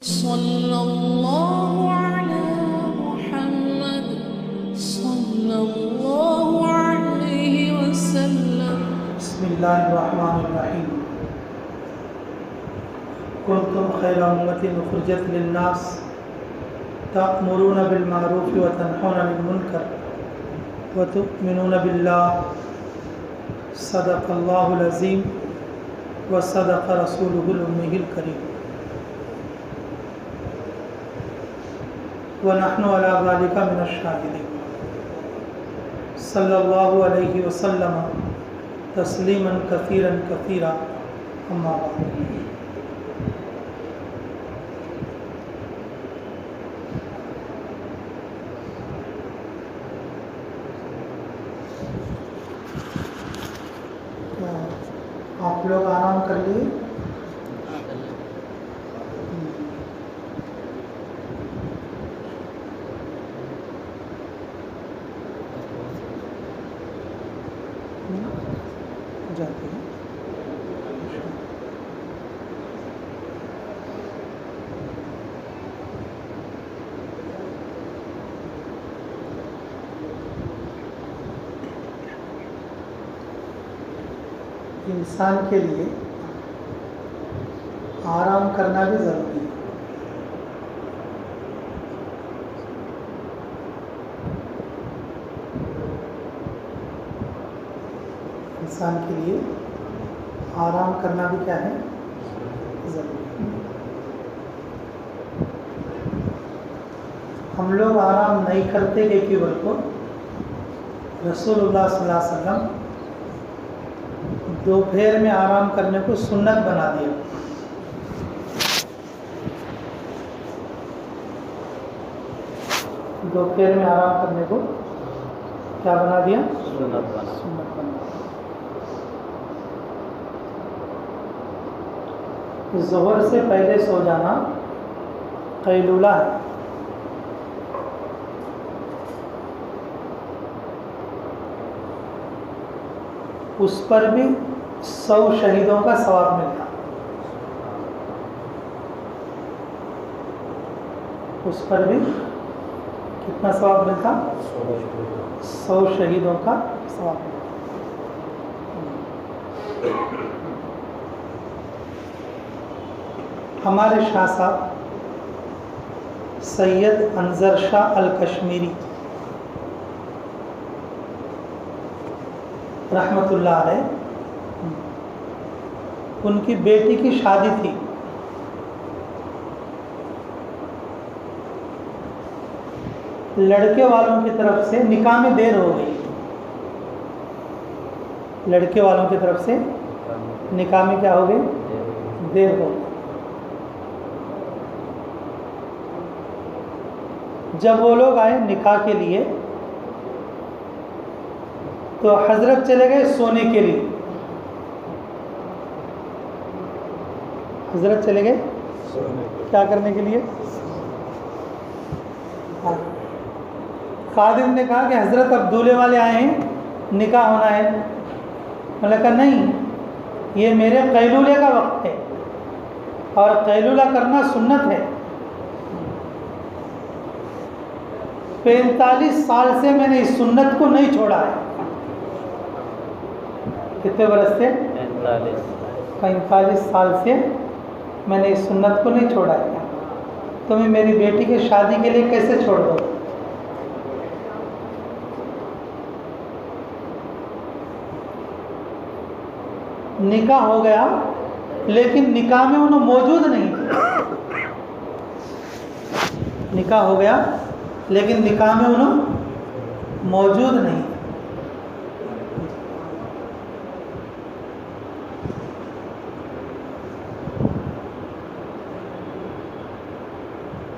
صلى الله على محمد صلى الله عليه وسلم. بسم الله الرحمن الرحيم. كنتم خير أمة أخرجت للناس تأمرون بالمعروف وتنهون عن المنكر وتؤمنون بالله. صدق الله العظيم وصدق رسوله الأمي الكريم. ونحن على ذلك من الشاهدين. صلى الله عليه وسلم تسلیما کثیرا کثیرا. اما بعد. آپ لوگ آرام کر لیے؟ جاتے ہیں. انسان کے لیے آرام کرنا بھی ضروری ہے. انسان کے لیے آرام کرنا بھی کیا ہے؟ ضروری ہے. ہم لوگ آرام نہیں کرتے کہ کیول کو رسول اللہ صلی اللہ علیہ وسلم دوپہر میں آرام کرنے کو سنت بنا دیا. دوپہر میں آرام کرنے کو کیا بنا دیا؟ سنت بنا دیا. ظہر سے پہلے سو جانا قیلولہ ہے. اس پر بھی 100 شہیدوں کا ثواب ملتا. اس پر بھی کتنا ثواب ملتا؟ 100 شہیدوں کا ثواب ملتا. ہمارے شاہ صاحب سید انظر شاہ الکشمیری رحمۃ اللہ علیہ، ان کی بیٹی کی شادی تھی. لڑکے والوں کی طرف سے نکاح میں دیر ہو گئی. لڑکے والوں کی طرف سے نکاح میں کیا ہو گئی؟ دیر ہو گئی. جب وہ لوگ آئے نکاح کے لیے تو حضرت چلے گئے سونے کے لیے. حضرت چلے گئے کیا کرنے کے لیے؟ خادم نے کہا کہ حضرت اب دولہے والے آئے ہیں، نکاح ہونا ہے. میں نے کہا نہیں، یہ میرے قیلولے کا وقت ہے اور قیلولہ کرنا سنت ہے. 45 سال سے میں نے اس سنت کو نہیں چھوڑا ہے. کتنے برس سے؟ 45 سال سے میں نے اس سنت کو نہیں چھوڑا ہے. تو میں میری بیٹی کی شادی کے لیے کیسے چھوڑ دوں؟ نکاح ہو گیا لیکن نکاح میں انہوں موجود نہیں تھے. نکاح ہو گیا لیکن نکاح میں انہوں موجود نہیں.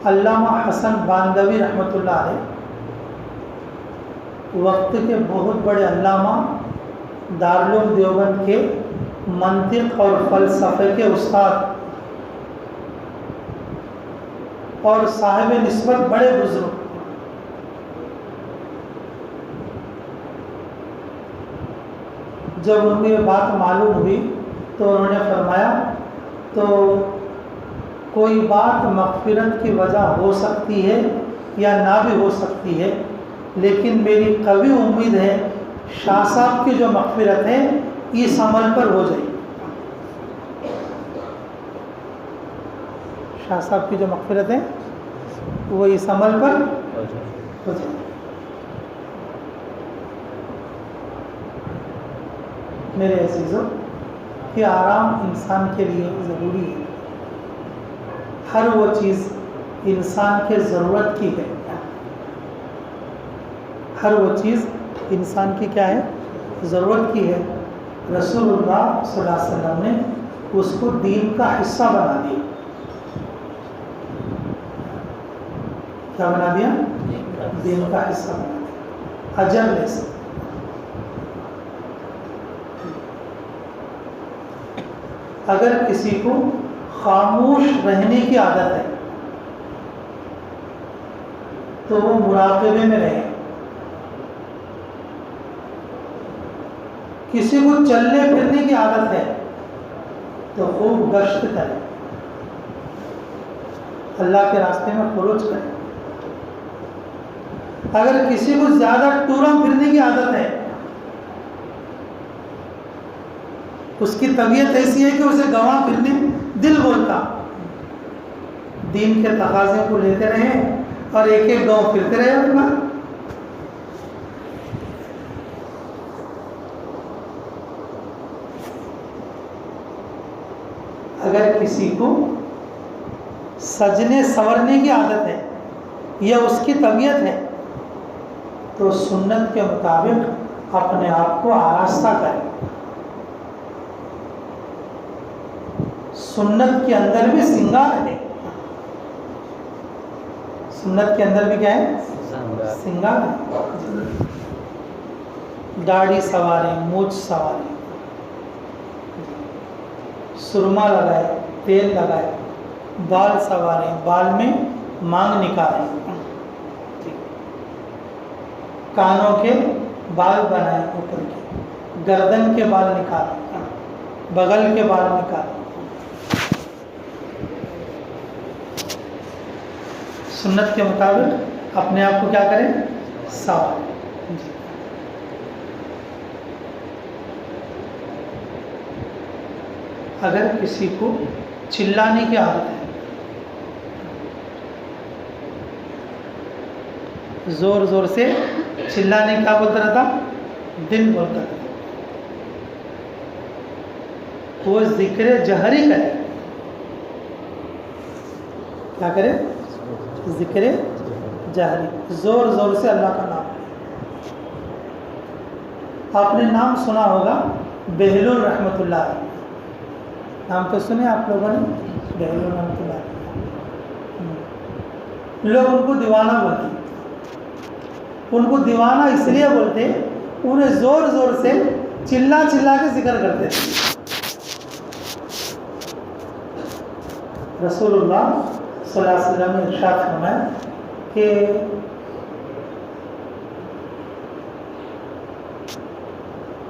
علامہ حسن باندوی رحمۃ اللہ علیہ وقت کے بہت بڑے علامہ، دارالعلوم دیوبند کے منطق اور فلسفے کے استاد اور صاحب نسبت بڑے بزرگ. جب ان کو یہ بات معلوم ہوئی تو انہوں نے فرمایا تو کوئی بات مغفرت کی وجہ ہو سکتی ہے یا نہ بھی ہو سکتی ہے، لیکن میری قوی امید ہے شاہ صاحب کی جو مغفرت ہے اس عمل پر ہو جائے گی۔ شاہ صاحب کی جو مغفرت ہے وہ اس عمل پر ہو جائے گی۔ میرے عزیزوں، یہ آرام انسان کے لیے ضروری ہے۔ ہر وہ چیز انسان کے ضرورت کی ہے، ہر وہ چیز انسان کی کیا ہے؟ ضرورت کی ہے۔ رسول اللہ صلی اللہ علیہ وسلم نے اس کو دین کا حصہ بنا دیا۔ کیا بنا دیا؟ دین کا حصہ بنا دیا، اجر لے سکتے۔ اگر کسی کو خاموش رہنے کی عادت ہے تو وہ مراقبے میں رہے۔ کسی کو چلنے پھرنے کی عادت ہے تو خوب گشت کرے، اللہ کے راستے میں خروج کرے۔ اگر کسی کو زیادہ ٹورا پھرنے کی عادت ہے، اس کی طبیعت ایسی ہے کہ اسے گواہ پھرنے دل بولتا، دین کے تقاضے کو لیتے رہے اور ایک ایک گاؤں پھرتے رہے اپنا۔ اگر کسی کو سجنے سنورنے کی عادت ہے یا اس کی طبیعت ہے تو سنت کے مطابق اپنے آپ کو آراستہ کرے۔ سنت کے اندر بھی سنگار ہے، سنت کے اندر بھی کیا ہے؟ سنگار ہے۔ داڑھی سنوارے، مونچھ سنوارے، سرما لگائے، تیل لگائے، بال سنوارے، بال میں مانگ نکالیں، کانوں کے بال بنائیں، اوپر کے گردن کے بال نکالیں، بغل کے بال نکالیں۔ سنت کے مطابق اپنے آپ کو کیا کریں؟ سنواریں۔ اگر کسی کو چلانے کی عادت ہے، زور زور سے چلانے کیا بولتا رہتا؟ دل بولتا رہتا، وہ ذکر جہری کرے۔ کیا کرے؟ ذکر جہری، زور زور سے اللہ کا نام لے۔ آپ نے نام سنا ہوگا بہلول رحمۃ اللہ علیہ، نام تو سنے آپ لوگوں نے؟ بہلول رحمۃ اللہ علیہ، لوگ ان کو دیوانہ بولتے، ان کو دیوانہ اس لیے بولتے انہیں زور زور سے چلا چلا کے ذکر کرتے تھے۔ رسول اللہ صلی اللہ علیہ وسلم نے ارشاد فرمایا کہ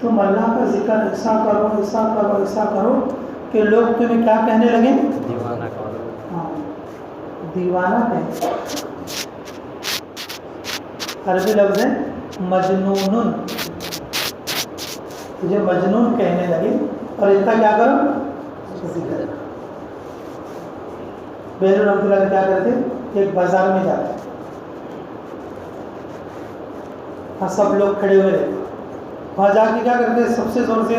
تم اللہ کا ذکر ایسا کرو، ایسا کرو، ایسا کرو کہ لوگ تمہیں کیا کہنے لگیں؟ دیوانہ کرو۔ ہاں، دیوانہ کہیں، عربی لفظ ہے مجنون، تجھے مجنون کہنے لگے، اور اتنا کیا کرو؟ ذکر۔ بہلول رحمۃ اللہ کیا کرتے؟ ایک بازار میں جاتے، وہاں سب لوگ کھڑے ہوئے رہتے، وہاں جا کے کیا کرتے؟ سب سے زور سے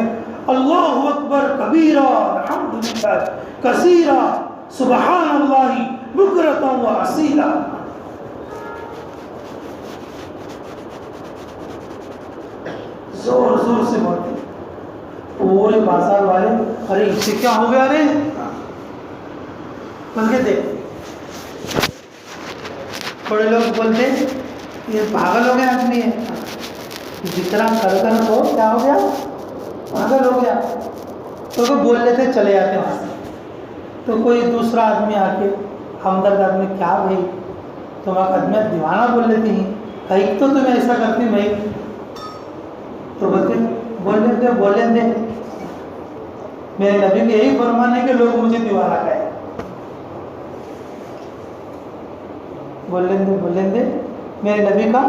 اللہ اکبر کبیرہ الحمدللہ کثیرہ سبحان اللہ بکرۃ و اصیلا۔ زور زور سے بولتے، پورے بازار والے ارے اس سے کیا ہو گیا رے، بلکہ دیکھ تھوڑے لوگ بولتے یہ پاگل ہو گیا آدمی ہے، جتنا کر کر کو کیا ہو گیا؟ پاگل ہو گیا۔ تو وہ بول لیتے، چلے جاتے وہاں سے۔ تو کوئی دوسرا آدمی آ کے ہمدرد آدمی، کیا بھائی تم آدمی دیوانہ بول لیتی ہیں، ایک تو تمہیں ایسا کرتی بھائی، تو بولتے بول لیں دے، میرے نبی کے یہی فرمان ہے کہ لوگ مجھے دیوانہ کہیں۔ بولیں دے میرے نبی کا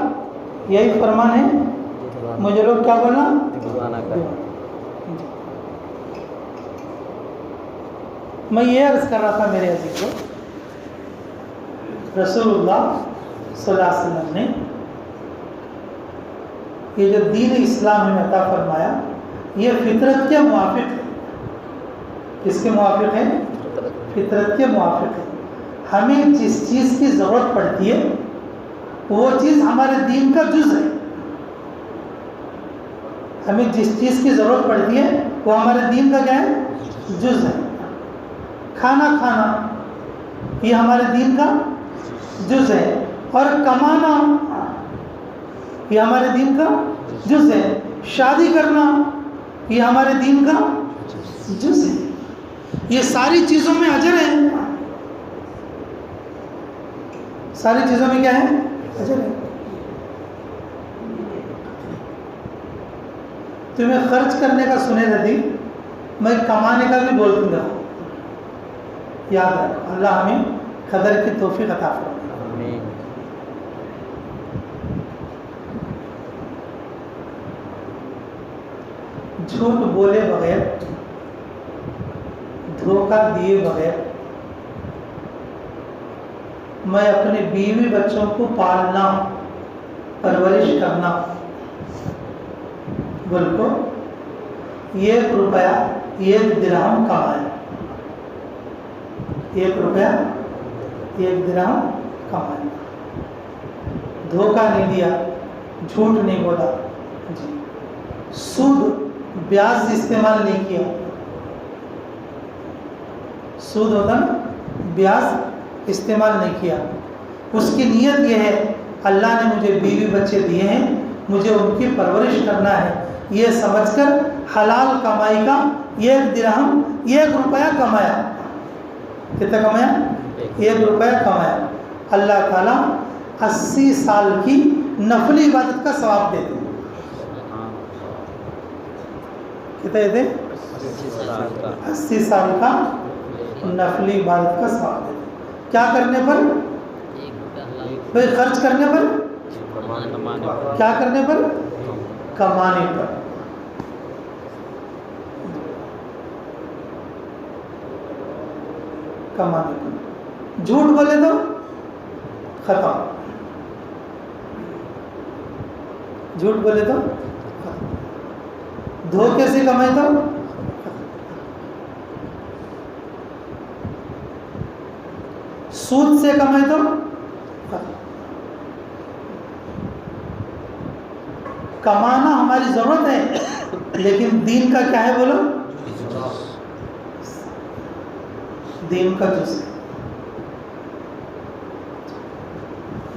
یہی فرمان ہے، مجھے لوگ کیا بولنا؟ میں یہ عرض کر رہا تھا میرے عزیز کو، رسول اللہ صلی اللہ علیہ وسلم نے یہ جو دین اسلام میں عطا فرمایا یہ فطرت کے موافق ہے۔ کس کے موافق ہے؟ فطرت کے موافق ہے۔ ہمیں جس چیز کی ضرورت پڑتی ہے وہ چیز ہمارے دین کا جز ہے۔ ہمیں جس چیز کی ضرورت پڑتی ہے وہ ہمارے دین کا کیا ہے؟ جز ہے۔ کھانا یہ ہمارے دین کا جز ہے، اور کمانا یہ ہمارے دین کا جز ہے، شادی کرنا یہ ہمارے دین کا جز ہے۔ یہ ساری چیزوں میں اجر ہے، ساری چیزوں میں کیا ہے؟ اجر ہے۔ تمہیں خرچ کرنے کا سنے ندی، میں کمانے کا بھی بولوں گا، یاد رکھ۔ اللہ ہمیں قدر کی توفیق عطا فرمائے۔ جھوٹ بولے بغیر، دھوکہ دیے بغیر میں اپنے بیوی بچوں کو پالنا، پرورش کرنا، بلکہ 1 روپیہ 1 درہم کمایا، 1 روپیہ 1 درہم کمایا، دھوکہ نہیں دیا، جھوٹ نہیں بولا، جی سود بیاج استعمال نہیں کیا۔ سود ہوتا نا، بیاج استعمال نہیں کیا۔ اس کی نیت یہ ہے اللہ نے مجھے بیوی بچے دیے ہیں، مجھے ان کی پرورش کرنا ہے، یہ سمجھ کر حلال کمائی کا 1 درہم 1 روپیہ کمایا۔ کتنا کمایا؟ 1 روپیہ کمایا۔ اللہ تعالیٰ 80 سال کی نفلی عبادت کا ثواب دیتے ہیں۔ کتنا دیتے ہیں؟ 80 سال کا نفلی عبادت کا ثواب دیتے ہیں۔ کیا کرنے پر؟ بھائی خرچ کرنے پر؟ کیا کرنے پر؟ کمانے پر۔ کمانے پر۔ جھوٹ بولے تو ختم، جھوٹ بولے تو ختم، دھوکے سے کمائے تو سود سے کمائے تو کمانا ہماری ضرورت ہے، لیکن دین کا کیا ہے بولو؟ دین کا جز ہے،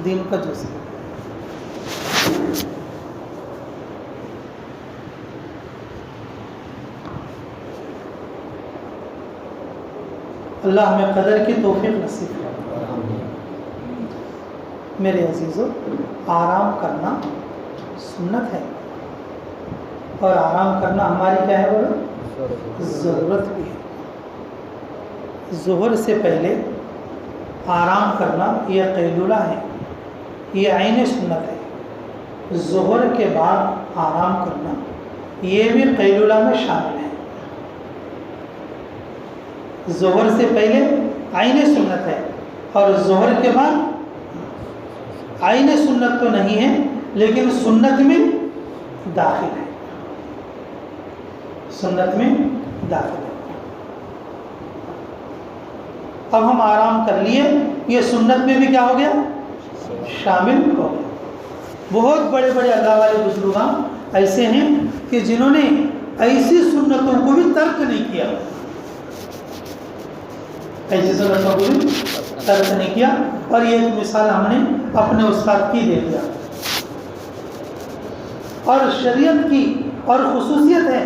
دین کا جز ہے۔ اللہ ہمیں قدر کی توفیق نصیب کرے۔ میرے عزیزو، آرام کرنا سنت ہے، اور آرام کرنا ہماری کیا ہے بولو؟ ضرورت بھی ہے۔ ظہر سے پہلے آرام کرنا یہ قیلولہ ہے، یہ عین سنت ہے۔ ظہر کے بعد آرام کرنا یہ بھی قیلولہ میں شامل ہے۔ ظہر سے پہلے عین سنت ہے، اور ظہر کے بعد عین سنت تو نہیں ہے لیکن سنت میں داخل ہے، سنت میں داخل ہے۔ اب ہم آرام کر لیے، یہ سنت میں بھی کیا ہو گیا؟ شامل ہو گیا۔ بہت بڑے بڑے اللہ والے بزرگان ایسے ہیں کہ جنہوں نے ایسی سنتوں کو بھی ترک نہیں کیا، ایسی سنتوں کو بھی ترک نہیں کیا۔ اور یہ ایک مثال ہم نے اپنے استاد کی دے دیا۔ اور شریعت کی اور خصوصیت ہے،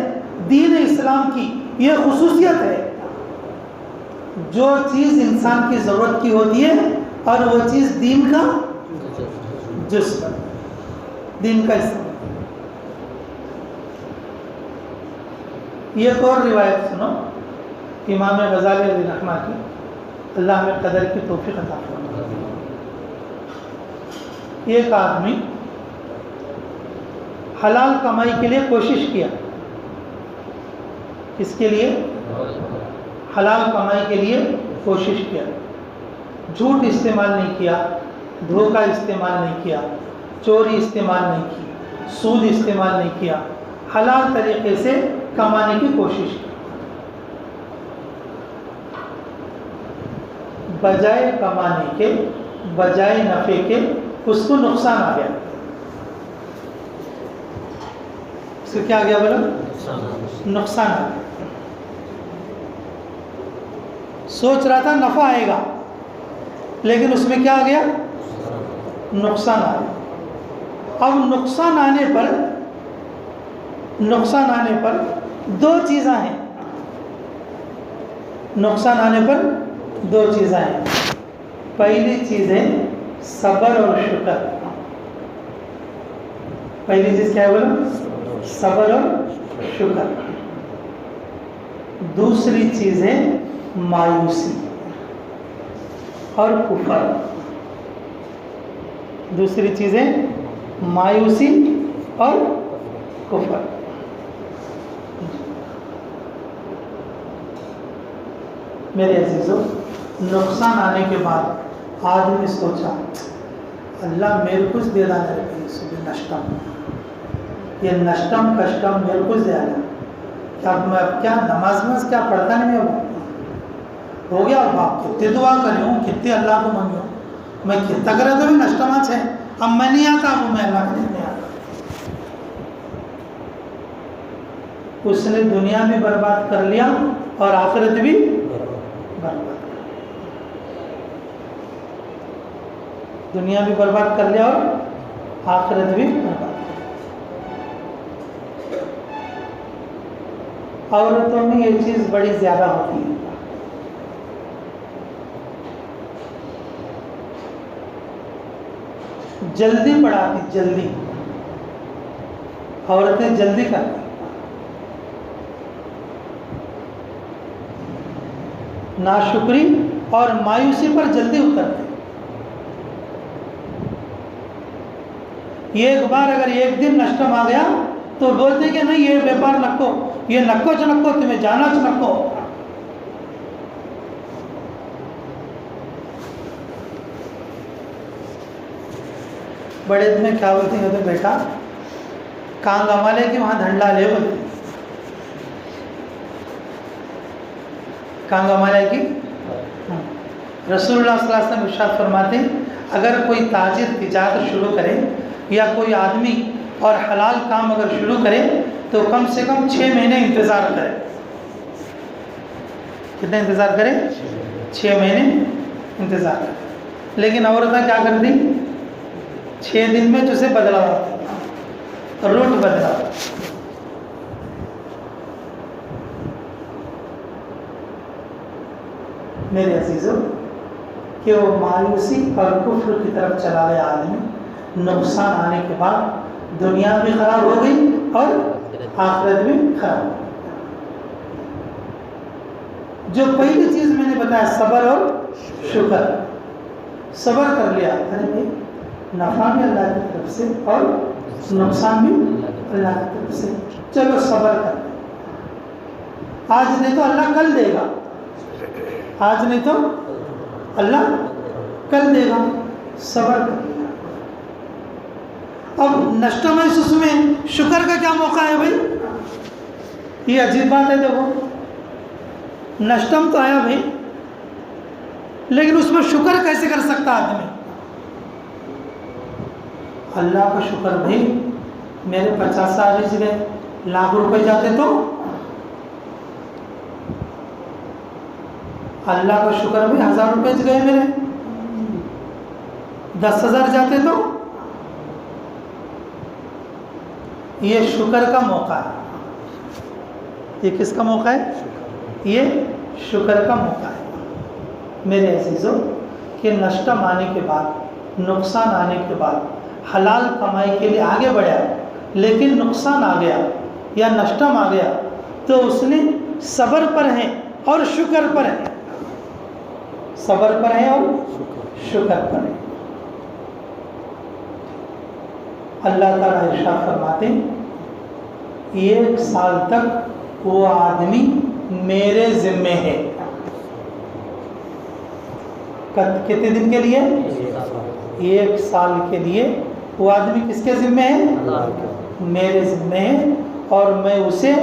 دین اسلام کی یہ خصوصیت ہے، جو چیز انسان کی ضرورت کی ہوتی ہے اور وہ چیز دین کا جز، دین کا حصہ۔ یہ ایک اور روایت سنو امام غزالی علیہ رحمہ کی، اللہ ہمیں قدر کی توفیق عطا فرمائے۔ ایک آدمی حلال کمائی کے لیے کوشش کیا. کس کے لیے؟ حلال کمائی کے لیے کوشش کیا. جھوٹ استعمال نہیں کیا, دھوکہ استعمال نہیں کیا, چوری استعمال نہیں کی, سود استعمال نہیں کیا, حلال طریقے سے کمانے کی کوشش کی. بجائے کمانے کے, بجائے نفع کے اس کو نقصان آ گیا. اس کو کیا آ گیا بولا؟ نقصان آ گیا. سوچ رہا تھا نفع آئے گا, لیکن اس میں کیا آ گیا؟ نقصان آ گیا. اب نقصان آنے پر دو چیزیں ہیں. نقصان آنے پر دو چیزیں ہیں. پہلی چیز ہے صبر اور شکر. پہلی چیز کیا ہے بولو؟ صبر اور شکر. دوسری چیز ہے مایوسی اور کفر. دوسری چیز ہے مایوسی اور کفر. میرے عزیزو, نقصان آنے کے بعد آدمی سوچا اللہ میرے کچھ دے رہا ہے, نشتم, یہ نشتم کشتم میرے کچھ دے رہا. میں اب کیا نماز میں کیا پڑھتا نہیں میں ہو گیا. باپ کتنے دعا کرے ہوں, کتنے اللہ کو مانگے ہوں, میں کتنا کرے تو بھی نشتماچ ہے. اب میں نہیں آتا, اب میں اللہ کا نہیں آتا. اس نے دنیا بھی برباد کر لیا اور آخرت بھی برباد. دنیا بھی برباد کر لیا اور آخرت بھی برباد. عورتوں میں یہ چیز بڑی زیادہ ہوتی ہے. جلدی پڑھاتی, جلدی عورتیں جلدی کرتی. ناشکری اور مایوسی پر جلدی اترتے. ایک بار اگر ایک دن نشٹم آ گیا تو بولتے کہ نہیں یہ بیپار نکو, یہ نکو چنکو, تمہیں جانا چنکو. بڑے میں کیا بولتے ہیں بیٹا کہاں گما لے کہ وہاں دھنڈا لے, بولتے کہاں گما لے کہ. رسول اللہ صلی اللہ علیہ وسلم ارشاد فرماتے ہیں اگر کوئی تاجر تجارت شروع کرے یا کوئی آدمی اور حلال کام اگر شروع کرے تو کم سے کم 6 مہینے انتظار کرے. کتنا انتظار کرے؟ 6 مہینے انتظار کرے. لیکن عورتیں کیا کرتی؟ 6 دن میں جسے بدلا روٹ بدلا. میرے عزیزوں کہ وہ مایوسی اور کفر کی طرف چلا گیا آدمی. نقصان آنے کے بعد دنیا بھی خراب ہو گئی اور آخرت بھی خراب ہو گئی. جو پہلی چیز میں نے بتایا صبر اور شکر, صبر کر لیا. ارے بھائی نفع بھی اللہ کی طرف سے اور نقصان بھی اللہ کی طرف سے, چلو صبر کر لیں. آج نہیں تو اللہ کل دے گا, آج نہیں تو اللہ کل دے گا. صبر کر لیا. اب نشتم ہے اس میں شکر کا کیا موقع ہے بھائی؟ یہ عجیب بات ہے. دیکھو نشتم تو آیا بھائی, لیکن اس میں شکر کیسے کر سکتا آدمی؟ اللہ کا شکر بھائی میرے 50 سال بچ گئے, لاکھ روپے جاتے تو اللہ کا شکر بھائی 1000 روپے گئے میرے, 10,000 جاتے تو یہ شکر کا موقع ہے. یہ کس کا موقع ہے؟ یہ شکر کا موقع ہے. میرے عزیزوں کہ نشتم آنے کے بعد, نقصان آنے کے بعد حلال کمائی کے لیے آگے بڑھا, لیکن نقصان آ گیا یا نشتم آ گیا تو اس نے صبر پر ہے اور شکر پر ہے. صبر پر ہے اور شکر پر ہے. اللہ تعالیٰ ارشاد فرماتے ہیں 1 سال تک وہ آدمی میرے ذمے ہے. کتنے دن کے لیے؟ 1 سال کے لیے وہ آدمی کس کے ذمے ہے؟ میرے ذمے ہے، اور میں اسے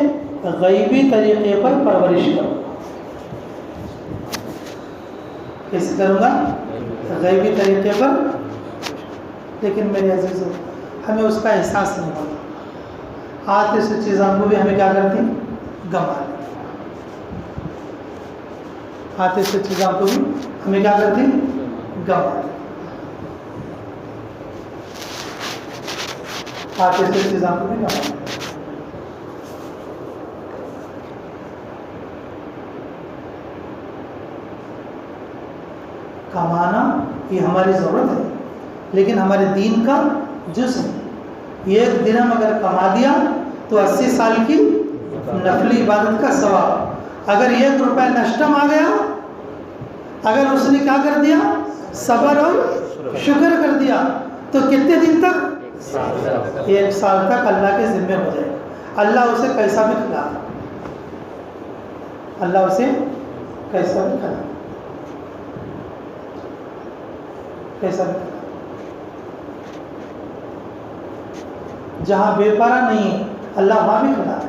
غیبی طریقے پر پرورش کروں گا. کیسے کروں گا؟ غیبی طریقے پر. لیکن میرے عزیزو، ہمیں اس کا احساس نہیں ہوتا. آتے سے چیزوں کو بھی ہمیں کیا کرتی؟ گنوا لیتے. آتے سے چیزوں کو بھی ہمیں کیا کرتی؟ گنوا لیتے. آتے سے چیزوں کو بھی گنوا لیتے. کمانا یہ ہماری ضرورت ہے، لیکن ہمارے دین کا جز ہے. 1 درہم اگر کما دیا تو 80 سال کی نفلی عبادت کا ثواب. اگر 1 روپے نشٹم آ گیا، اگر اس نے کیا کر دیا؟ صبر اور شکر کر دیا، تو کتنے دن تک؟ 1 سال تک اللہ کے ذمے ہو جائے. اللہ اسے کیسا بھی کھلا، اللہ اسے کیسا بھی کھلا، کیسا بھی کھلا. جہاں بے پارہ نہیں ہے اللہ وہاں بھی کھلا ہے.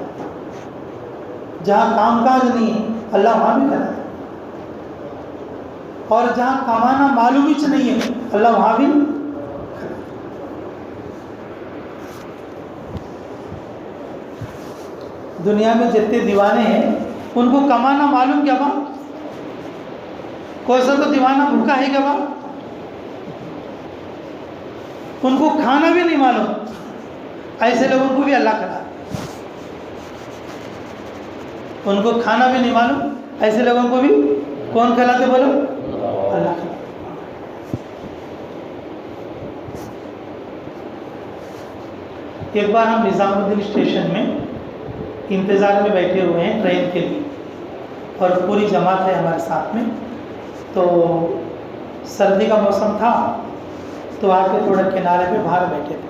جہاں کام کاج نہیں ہے اللہ وہاں بھی کھلا ہے. اور جہاں کمانا معلوم ہی نہیں ہے اللہ وہاں بھی کھلا ہے. دنیا میں جتنے دیوانے ہیں ان کو کمانا معلوم کیا بات؟ کوئی سا تو دیوانہ بھوکا ہے کیا بات؟ ان کو کھانا بھی نہیں معلوم. ایسے لوگوں کو بھی اللہ کھلا. ان کو کھانا بھی نہیں معلوم، ایسے لوگوں کو بھی کون کھلاتے بولو؟ اللہ کھلاتے. ایک بار ہم نظام الدین اسٹیشن میں انتظار میں بیٹھے ہوئے ہیں ٹرین کے لیے، اور پوری جماعت ہے ہمارے ساتھ میں. تو سردی کا موسم تھا، تو آ کے تھوڑا کنارے پہ باہر بیٹھے تھے.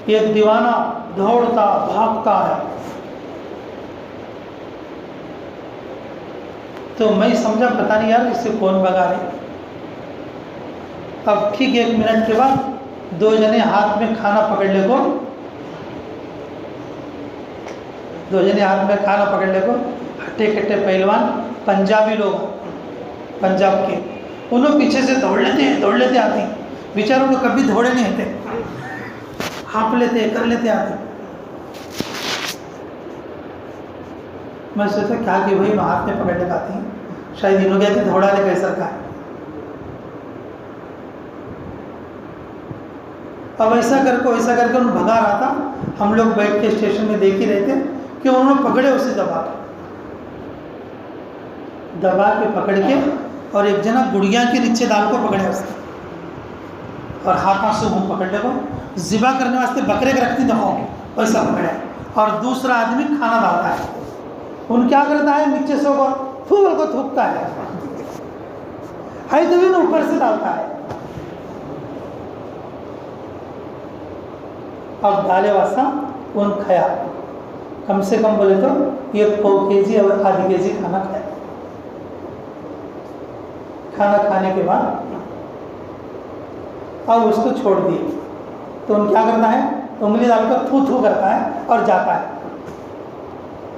ایک دیوانہ دوڑتا بھاگتا ہے. تو میں سمجھا پتہ نہیں یار اس سے کون بھگا رہے. اب ٹھیک 1 منٹ کے بعد 2 جنے ہاتھ میں کھانا پکڑ لے کو، 2 جنے ہاتھ میں کھانا پکڑ لے کو، ہٹے کٹے پہلوان پنجابی لوگ، پنجاب کے. انہوں پیچھے سے دوڑ لیتے آتے ہیں. بیچاروں کو کبھی دوڑے نہیں ہوتے، ہانپ لیتے کر لیتے آتے. میں سوچا کیا کہ وہی ہاتھ میں پکڑ لے آتے ہیں، شاید انہوں کہتے دوڑا لے کیسا کا ہے. اب ایسا کر کے انہوں بھگا رہا تھا. ہم لوگ بیٹھ کے اسٹیشن میں دیکھ ہی رہے تھے کہ انہوں نے پکڑے اسے دبا کے پکڑ کے، اور ایک جنا گڑیا کے نیچے دال کو پکڑے اسے، اور ہاتھوں سے وہ پکڑ لے کو ذبح کرنے واسطے بکرے کے رکھتی دکھاؤ ویسا پکڑے. اور دوسرا آدمی کھانا ڈالتا ہے. ان کیا کرتا ہے؟ نیچے سے وہ پھول کو تھوکتا ہے، تو اوپر سے ڈالتا ہے. اب ڈالے واسطہ ان کھایا، کم سے کم بولے تو 1 پاؤ کیجی اور آدھی کیجی کھانا کھایا. کھانا کھانے کے بعد اب اس کو چھوڑ دیے. تو ان کیا کرتا ہے؟ انگلی ڈال کر تھو تھو کرتا ہے اور جاتا ہے.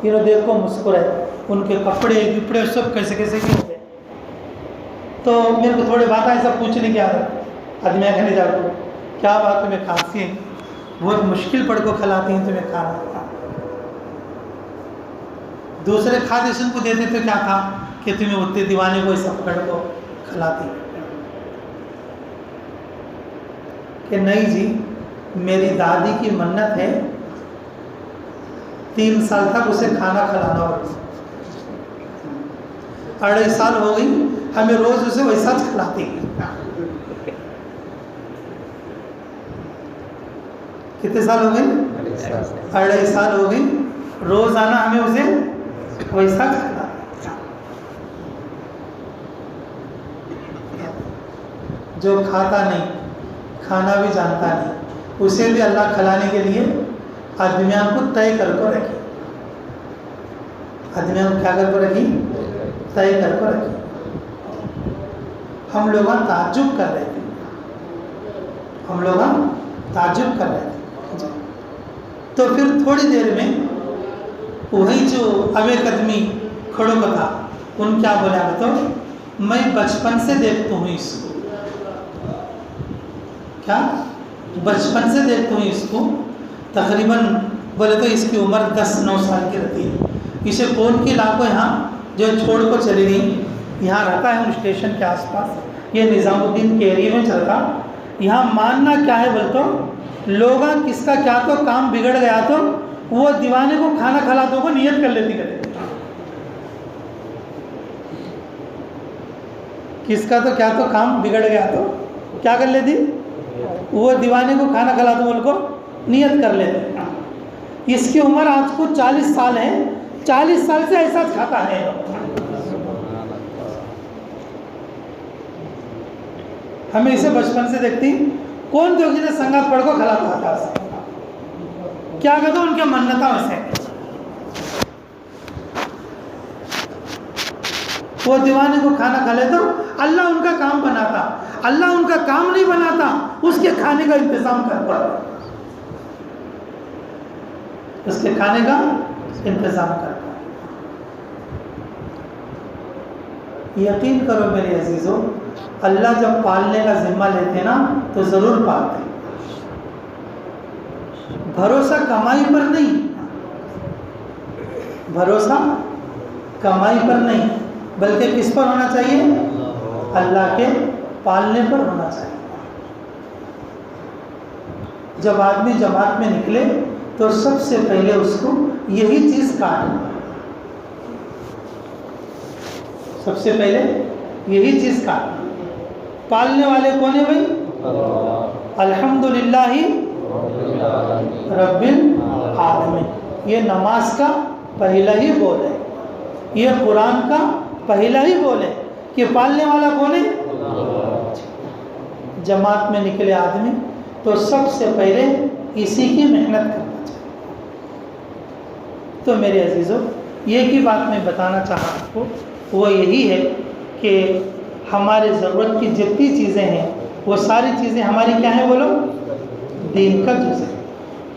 یہ دیکھ کو مسکرائے، ان کے کپڑے وپڑے سب کیسے کیسے کی ہو گئے. تو میرے کو تھوڑے بات ایسا پوچھنے کی عادت. آدمی کہنے جا رہا کیا بات تمہیں کھانسی ہے؟ بہت مشکل پڑ کو کھلاتی ہیں تمہیں کھانا. دوسرے کھاتے سن کو دیتے تو کیا تھا کہ تمہیں اتنے دیوانے کو ایسا پکڑ کو کھلاتی کہ نہیں جی میری دادی کی منت ہے 3 سال تک اسے کھانا کھلانا ہوگا. 2.5 سال ہو گئی ہمیں روز اسے ویسا کھلاتی ہے. کتنے سال ہو گئے؟ 2.5 سال ہو گئی روزانہ ہمیں اسے ویسا کھلاتی. جو کھاتا نہیں، کھانا بھی جانتا نہیں، اسے بھی اللہ کھلانے کے لیے آدمیان کو طے کر کو رکھی، آدمیان کو کیا کر کو رکھی؟ طے کر کو رکھی۔ ہم لوگ تعجب کر رہے تھے، ہم لوگ تعجب کر رہے تھے۔ تو پھر تھوڑی دیر میں وہی جو اوے قدمی کھڑوں کا تھا، ان کیا بولا تو میں بچپن سے دیکھتا ہوں اس کو، کیا بچپن سے دیکھتا ہوں اس کو، تقریباً بولے تو اس کی عمر 10-9 سال کی رہتی ہے۔ اسے کون کے علاقوں یہاں جو چھوڑ کو چلی گئی، یہاں رہتا ہے اسٹیشن کے آس پاس، یہ نظام الدین کے ایریے میں چلتا۔ یہاں ماننا کیا ہے بول تو لوگ کس کا کیا تو کام بگڑ گیا تو وہ دیوانے کو کھانا کھلاتوں کو نیت کر لیتی کرے، کس کا تو کیا تو کام بگڑ گیا تو کیا کر لیتی، وہ دیوانے کو کھانا کھلاتوں بول کو نیت کر لیتے۔ اس کی عمر آج کو 40 سال ہے، 40 سال سے ایسا کھاتا ہے۔ ہمیں اسے بچپن سے دیکھتی، کون تو نے سنگات پڑھ کو کھلاتا تھا، کیا کہتا ان کے منتا ویسے وہ دیوانے کو کھانا کھا لیتا، اللہ ان کا کام بناتا، اللہ ان کا کام نہیں بناتا، اس کے کھانے کا انتظام کرتا، اس کے کھانے کا انتظام کرتا۔ یقین کرو میرے عزیزو، اللہ جب پالنے کا ذمہ لیتے نا تو ضرور پالتے، بھروسہ کمائی پر نہیں، بھروسہ کمائی پر نہیں، بلکہ کس پر ہونا چاہیے؟ اللہ کے پالنے پر ہونا چاہیے۔ جب آدمی جماعت میں نکلے تو سب سے پہلے اس کو یہی چیز کاٹنا، سب سے پہلے یہی چیز کاٹنا۔ پالنے والے کون ہیں بھائی؟ الحمدللہ رب العالمین۔ یہ نماز کا پہلا ہی بول ہے، یہ قرآن کا پہلا ہی بول ہے کہ پالنے والا کون ہے؟ جماعت میں نکلے آدمی تو سب سے پہلے اسی کی محنت کرنا چاہیے۔ تو میرے عزیزو، یہ کی بات میں بتانا چاہا آپ کو، وہ یہی ہے کہ ہمارے ضرورت کی جتنی چیزیں ہیں وہ ساری چیزیں ہماری کیا ہیں بولو؟ دین کا جز ہے۔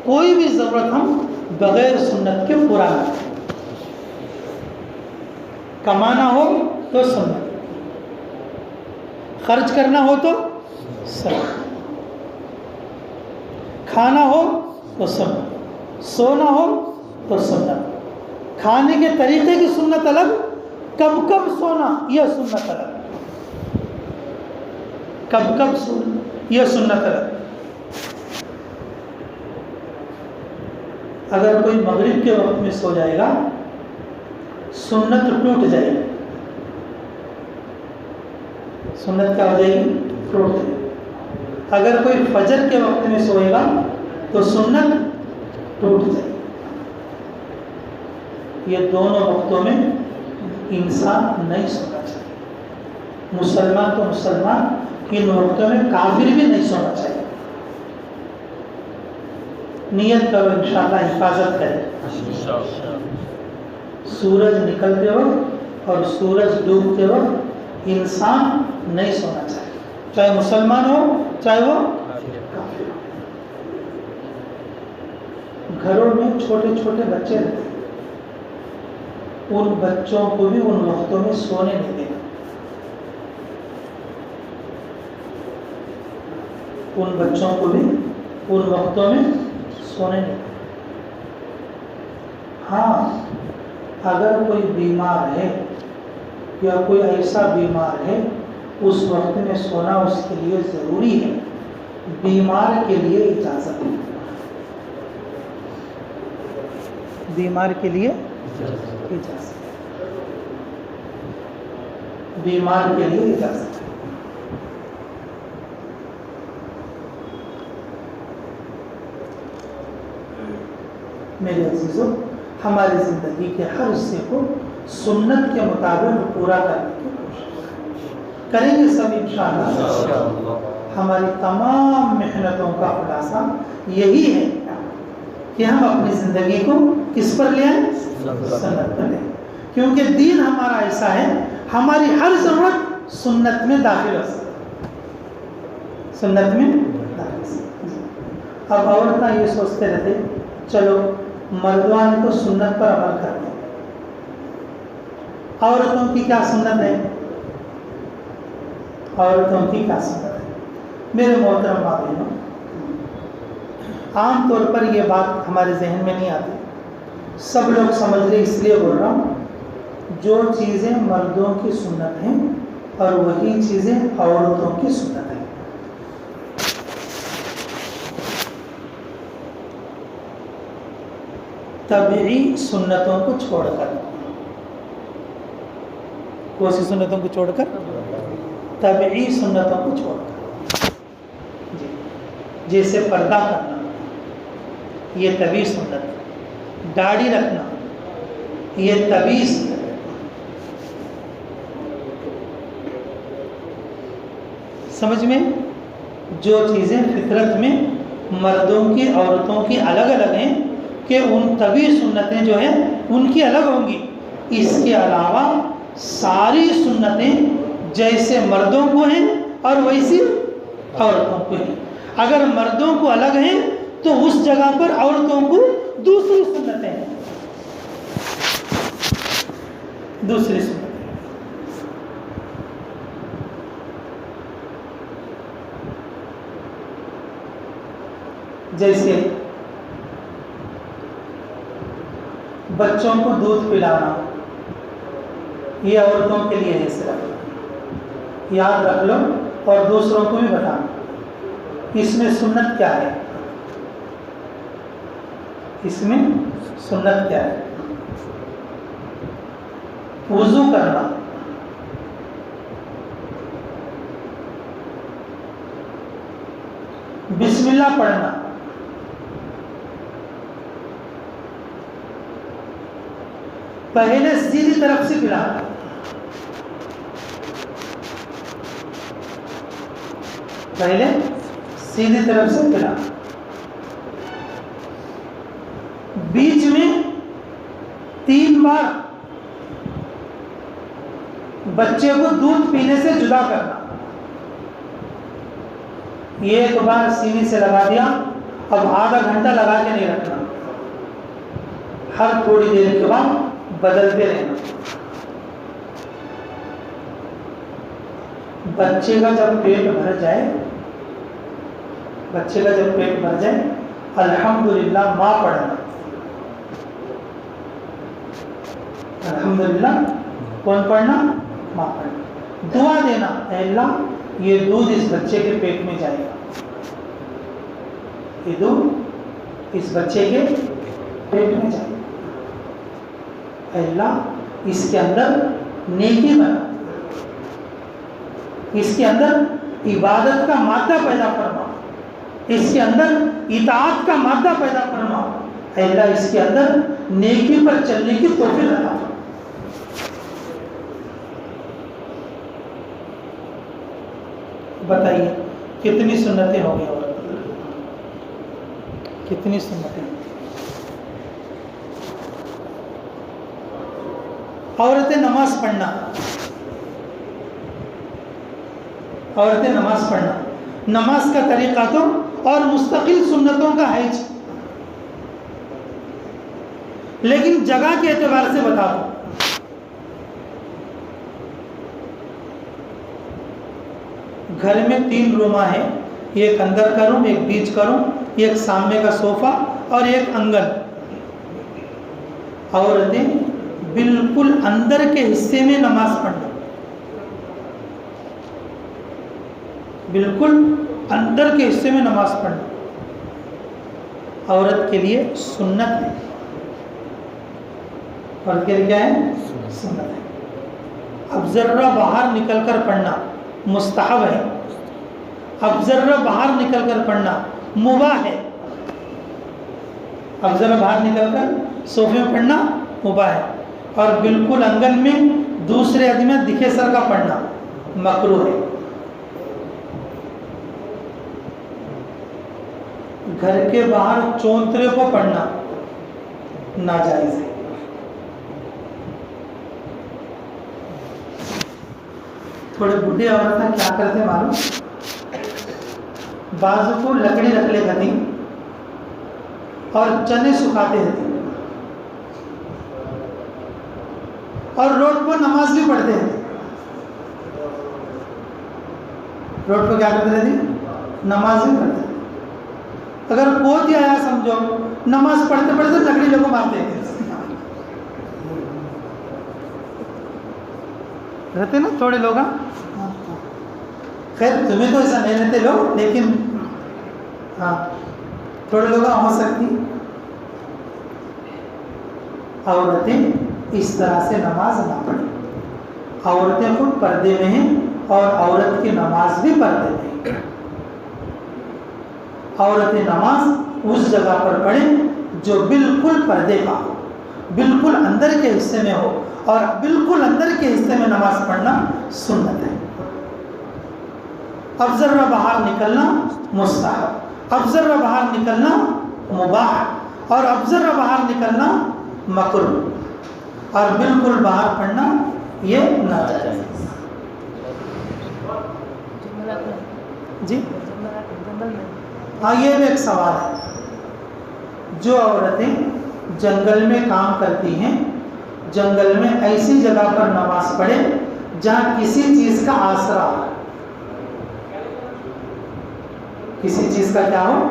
کوئی بھی ضرورت ہم بغیر سنت کے پورا نہ کریں۔ کمانا ہو تو سنت، خرچ کرنا ہو تو سنت، کھانا ہو تو سنت، سونا ہو تو سنت، کھانے کے طریقے کی سنت الگ، کب کب سونا یہ سنت الگ، کب کب سونا یہ سنت الگ۔ اگر کوئی مغرب کے وقت میں سو جائے گا سنت ٹوٹ جائے گی، سنت کیا ہو جائے گی؟ ٹوٹ جائے گی۔ اگر کوئی فجر کے وقت میں سوئے گا تو سنت ٹوٹ جائے گی۔ یہ دونوں وقتوں میں انسان نہیں سونا چاہیے، مسلمان تو مسلمان ان وقتوں میں کافر بھی نہیں سونا چاہیے۔ نیت کرو انشاءاللہ حفاظت کرے۔ سورج نکلتے وقت اور سورج ڈوبتے وقت انسان نہیں سونا چاہیے، چاہے مسلمان ہو چاہے وہ کافر ہو۔ گھروں میں چھوٹے چھوٹے بچے رہتے ہیں، ان بچوں کو بھی ان وقتوں میں سونے نہیں دینا، ان بچوں کو بھی ان وقتوں میں سونے نہیں دینا۔ ہاں اگر کوئی بیمار ہے یا کوئی ایسا بیمار ہے اس وقت میں سونا اس کے لیے ضروری ہے، بیمار کے لیے اجازت ہے، بیمار کے لیے اجازت، بیمار کے لیے اجازت ہے۔ میرے عزیزوں، ہماری زندگی کے ہر حصے کو سنت کے مطابق پورا کرنے کی کوشش کریں۔ کریں گے سب انشاءاللہ. ہماری تمام محنتوں کا خلاصہ یہی ہے کہ ہم اپنی زندگی کو کس پر لے آئیں؟ سنت پر لے آئیں. کیونکہ دین ہمارا ایسا ہے ہماری ہر ضرورت سنت میں داخل ہو سکتی ہے. سنت میں داخل ہو سکتی ہے. اب عورتیں یہ سوچتے رہتے چلو مردوان کو سنت پر عمل کرتے ہیں. عورتوں کی کیا سنت ہے؟ عورتوں کی کیا سنت ہے؟ میرے محترم بھائیوں، عام طور پر یہ بات ہمارے ذہن میں نہیں آتی. سب لوگ سمجھ رہے اس لیے بول رہا ہوں جو چیزیں مردوں کی سنت ہیں اور وہی چیزیں عورتوں کی سنت ہیں. طبعی سنتوں کو چھوڑ کر، کون سی سنتوں کو چھوڑ کر؟ طبعی سنتوں کو چھوڑ کر. جیسے پردہ کرنا یہ طبعی سنت ہے. داڑھی رکھنا یہ طبعی سنت ہے. سمجھ میں؟ جو چیزیں فطرت میں مردوں کی عورتوں کی الگ الگ ہیں کہ ان طبعی سنتیں جو ہیں ان کی الگ ہوں گی. اس کے علاوہ ساری سنتیں جیسے مردوں کو ہیں اور ویسی عورتوں کو ہیں. اگر مردوں کو الگ ہیں تو اس جگہ پر عورتوں کو دوسری سنتیں ہیں. دوسری سنتیں جیسے بچوں کو دودھ پلانا یہ عورتوں کے لیے ہے. صرف یاد رکھ لو اور دوسروں کو بھی بتانا. اس میں سنت کیا ہے؟ اس میں سنت کیا ہے؟ وضو کرنا، بسم اللہ پڑھنا، پہلے سیدھی طرف سے پلانا، پہلے سیدھی طرف سے پلانا، بیچ میں 3 بار بچے کو دودھ پینے سے جدا کرنا. یہ ایک بار سینے سے لگا دیا، اب آدھا گھنٹہ لگا کے نہیں رکھنا، ہر تھوڑی دیر کے بعد بدلتے رہنا. بچے کا جب پیٹ بھر جائے، بچے کا جب پیٹ بھر جائے الحمدللہ ماں پڑھنا. الحمدللہ کون پڑھنا؟ ماں پڑھنا. دعا دینا، اے اللہ یہ دودھ اس بچے کے پیٹ میں جائے گا، یہ دودھ اس بچے کے پیٹ میں جائے گا. اے اللہ اس کے اندر نیکی بنا، اس کے اندر عبادت کا مادہ پیدا فرما، اس کے اندر اطاعت کا مادہ پیدا فرما. اے اللہ اس کے اندر نیکی پر چلنے کی توفیق عطا فرما. بتائیے کتنی سنتیں ہو گئی عورت؟ کتنی سنتیں؟ عورتیں نماز پڑھنا، عورتیں نماز پڑھنا، نماز کا طریقہ تو اور مستقل سنتوں کا ہے، لیکن جگہ کے اعتبار سے بتا دوں. گھر میں 3 روما ہیں، ایک اندر کا روم، ایک بیچ کا روم، ایک سامنے کا صوفہ اور ایک انگن. عورتیں بالکل اندر کے حصے میں نماز پڑھنا، بالکل اندر کے حصے میں نماز پڑھنا عورت کے لیے سنت ہے. عورت کے لیے کیا ہے؟ سنت ہے. اب ذرہ باہر نکل کر پڑھنا مستحب ہے، اب ذرہ باہر نکل کر پڑھنا مباح ہے. اب ذرا باہر نکل کر صوفے میں پڑھنا مباح ہے، اور بالکل انگن میں دوسرے آدمی دکھے سر کا پڑھنا مکروہ ہے. گھر کے باہر چونترے کو پڑھنا ناجائز ہے. تھوڑے بڈھے عورتیں کیا کرتے معلوم؟ بازو کو لکڑی رکھ لے گتی اور چنے سکھاتے تھے اور روڈ پر نماز بھی پڑھتے ہیں. روڈ پہ کیا کرتے رہتی؟ نماز بھی پڑھتے. اگر کوئی آیا سمجھو نماز پڑھتے پڑھتے لکڑی لوگوں مارتے ہیں رہتے نا تھوڑے لوگ. خیر تمہیں تو ایسا نہیں رہتے لوگ، لیکن ہاں تھوڑے لوگ ہو سکتی. عورتیں اس طرح سے نماز نہ پڑھیں. عورتیں خود پردے میں ہیں اور عورت کی نماز بھی پردے میں ہے. عورتیں نماز اس جگہ پر پڑھیں جو بالکل پردے کا ہو، بالکل اندر کے حصے میں ہو، اور بالکل اندر کے حصے میں نماز پڑھنا سنت ہے. اب ذرا باہر نکلنا مستحب، اب ذرا باہر نکلنا مباح، اور اب ذرا باہر نکلنا مکروہ، اور بالکل باہر پڑھنا یہ ناجائز. جی ہاں یہ بھی ایک سوال ہے. جو عورتیں جنگل میں کام کرتی ہیں، جنگل میں ایسی جگہ پر نماز پڑھے جہاں کسی چیز کا آسرا ہو. کسی چیز کا کیا ہو؟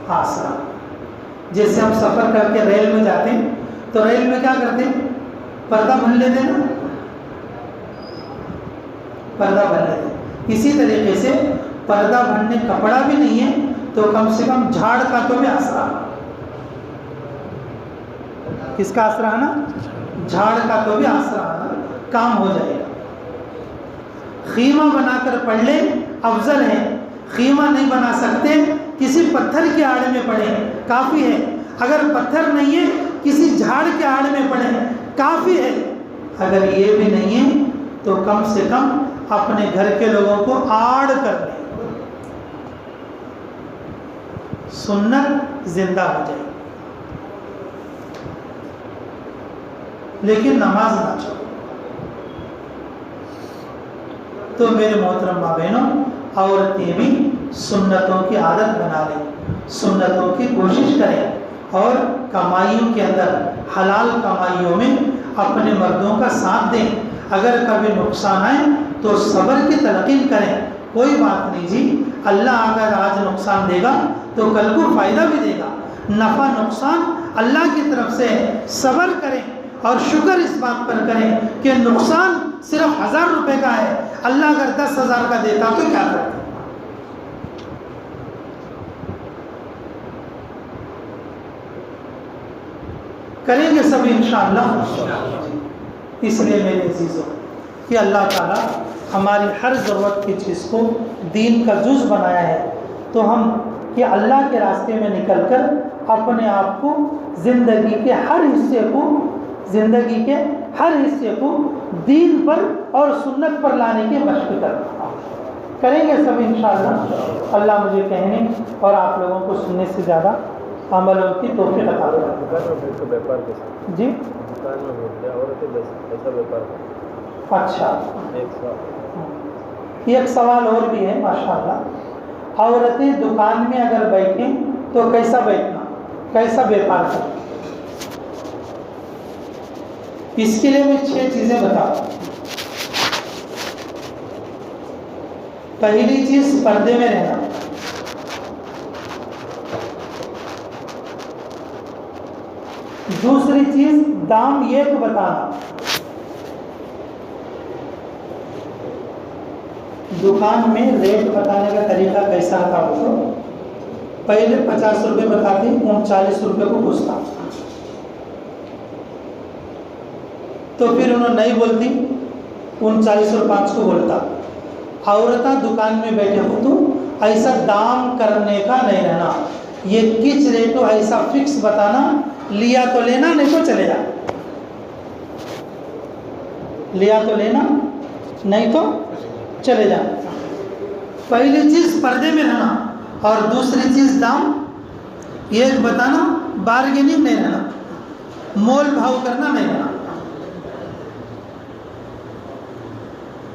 آسرا. جیسے ہم سفر کر کے ریل میں جاتے ہیں تو ریل میں کیا کرتے ہیں؟ پردہ بن لیتے نا، پردہ بن لیتے. اسی طریقے سے پردہ بننے کپڑا بھی نہیں ہے تو کم سے کم جھاڑ کا تو بھی آسرا. کس کا آسرا ہے نا؟ جھاڑ کا تو بھی آسرا ہے، کام ہو جائے گا. خیمہ بنا کر پڑھ لیں افضل ہے. خیمہ نہیں بنا سکتے کسی پتھر کی آڑ میں پڑھیں کافی ہے. اگر پتھر نہیں ہے کسی جھاڑ کے آڑ میں پڑھیں کافی ہے. اگر یہ بھی نہیں ہے تو کم سے کم اپنے گھر کے لوگوں کو آڑ کر لیں. سنت زندہ ہو جائے لیکن نماز نہ چھوڑو. تو میرے محترم ماں بہنوں، عورتیں بھی سنتوں کی عادت بنا لیں، سنتوں کی کوشش کریں اور کمائیوں کے اندر، حلال کمائیوں میں اپنے مردوں کا ساتھ دیں. اگر کبھی نقصان آئے تو صبر کی تلقین کریں. کوئی بات نہیں جی، اللہ اگر آج نقصان دے گا تو کل کو فائدہ بھی دے گا. نفع نقصان اللہ کی طرف سے. صبر کریں اور شکر اس بات پر کریں کہ نقصان صرف 1000 روپے کا ہے، اللہ اگر 10,000 کا دیتا تو کیا کرتے؟ کریں گے سب انشاءاللہ. اس لیے میرے عزیزوں کہ اللہ تعالیٰ ہماری ہر ضرورت کی چیز کو دین کا جز بنایا ہے، تو ہم کہ اللہ کے راستے میں نکل کر اپنے آپ کو زندگی کے ہر حصے کو دین پر اور سنت پر لانے کی مشق کریں گے سب انشاءاللہ. اللہ مجھے کہنے اور آپ لوگوں کو سننے سے زیادہ عملوں کی توفیق عطا کرے. جی اچھا، ایک سوال اور بھی ہے ماشاءاللہ. عورتیں دکان میں اگر بیٹھیں تو کیسا بیٹھنا، کیسا بیپار کرنا؟ اس کے لیے میں 6 چیزیں بتاؤں. پہلی چیز پردے میں رہنا. دوسری چیز دام ایک بتانا. دکان میں ریٹ بتانے کا طریقہ کیسا تھا؟ وہ پہلے 50 روپے بتاتی، 39 روپے کو پوچھتا، تو پھر انہوں نہیں بولتی 39 اور 5 کو بولتا. عورتیں دکان میں بیٹھے ہو تو ایسا دام کرنے کا نہیں رہنا. یہ کچ ریٹو ایسا فکس بتانا، لیا تو لینا نہیں تو چلے جا. لیا تو لینا نہیں تو چلے جانا. پہلی چیز پردے میں رہنا، اور دوسری چیز دام یہ بتانا، بارگیننگ نہیں رہنا، مول بھاؤ کرنا نہیں رہنا.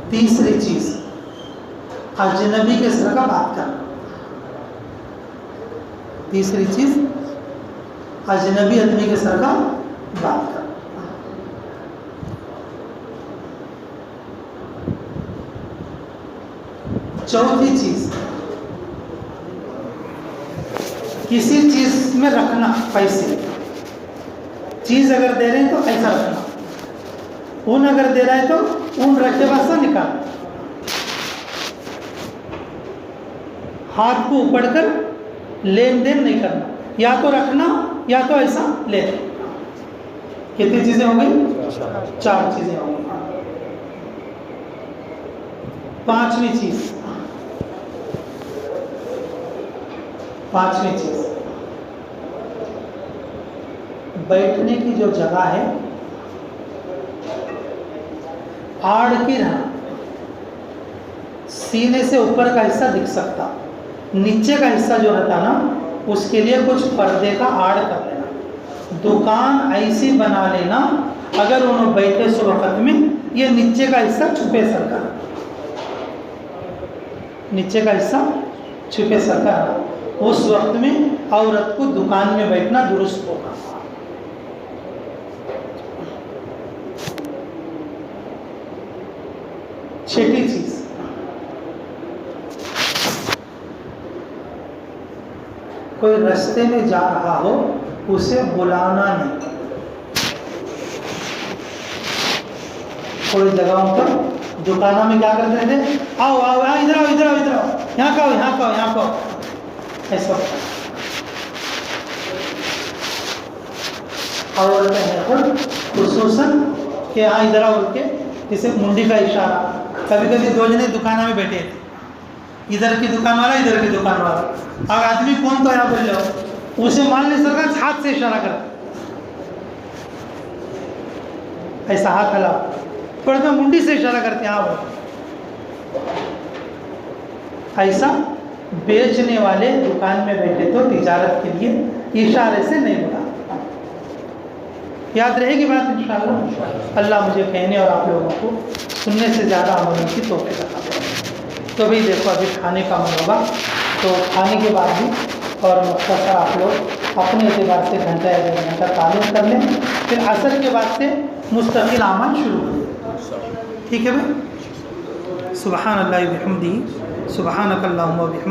تیسری چیز اجنبی کے سر کا بات کرنا. تیسری چیز اجنبی آدمی کے سر کا بات کرنا. چوتھی چیز کسی چیز میں رکھنا پیسے. چیز اگر دے رہے ہیں تو ایسا رکھنا، اون اگر دے رہا ہے تو اون رکھے واسطہ نکال. ہاتھ کو اپڑ کر لین دین نہیں کرنا، یا تو رکھنا یا تو ایسا لے لے. کتنی چیزیں ہو گئی؟ 4 چیزیں ہو گئی. پانچویں چیز بیٹھنے کی جو جگہ ہے آڑ کی رہنا. سینے سے اوپر کا حصہ دکھ سکتا، نیچے کا حصہ جو رہتا نا اس کے لیے کچھ پردے کا آڑ کر لینا. دکان ایسی بنا لینا اگر انہوں بیٹھے سو وقت میں یہ نیچے کا حصہ چھپے سر کا، نیچے کا حصہ چھپے سر کا. اس وقت میں عورت کو دکان میں بیٹھنا درست ہوگا. چھٹی چیز کوئی رستے میں جا رہا ہو اسے بلانا نہیں. تھوڑی جگہوں پر دکانوں میں کیا کرتے تھے، آؤ آؤ آؤ ادھر آؤ ادھر آؤ ادھر آؤ، یہاں کا یہاں کا یہاں کا، ایسا. اور خصوصاً کہ ہاں ادھر آؤ کے جیسے منڈی کا اشارہ. کبھی کبھی 2 جنے دکانوں میں بیٹھے تھے، ادھر کی دکان والا ادھر کی دکان والا. اب آدمی کون تو یہاں بول جاؤ، اسے مان لے سر کا ہاتھ سے اشارہ کرتا، ایسا ہاتھ ہلا پر میں منڈی سے اشارہ کرتے ہیں. ایسا بیچنے والے دکان میں بیٹھے تو تجارت کے لیے اشارے سے نہیں بولا. یاد رہے گی بات انشاءاللہ. اللہ مجھے کہنے اور آپ لوگوں کو سننے سے زیادہ عمل کی توفیق عطا فرمائے. تو بھئی دیکھو ابھی کھانے کا من ہوگا، تو کھانے کے بعد بھی اور مختصر آپ لوگ اپنے اعتبار سے گھنٹہ یا 1.5 گھنٹہ تعلیم کر لیں، پھر عصر کے بعد سے مستقل عمل شروع کریں. ٹھیک ہے بھائی؟ سبحان اللہ و بحمدہ، سبحانک اللہم و بحمدک.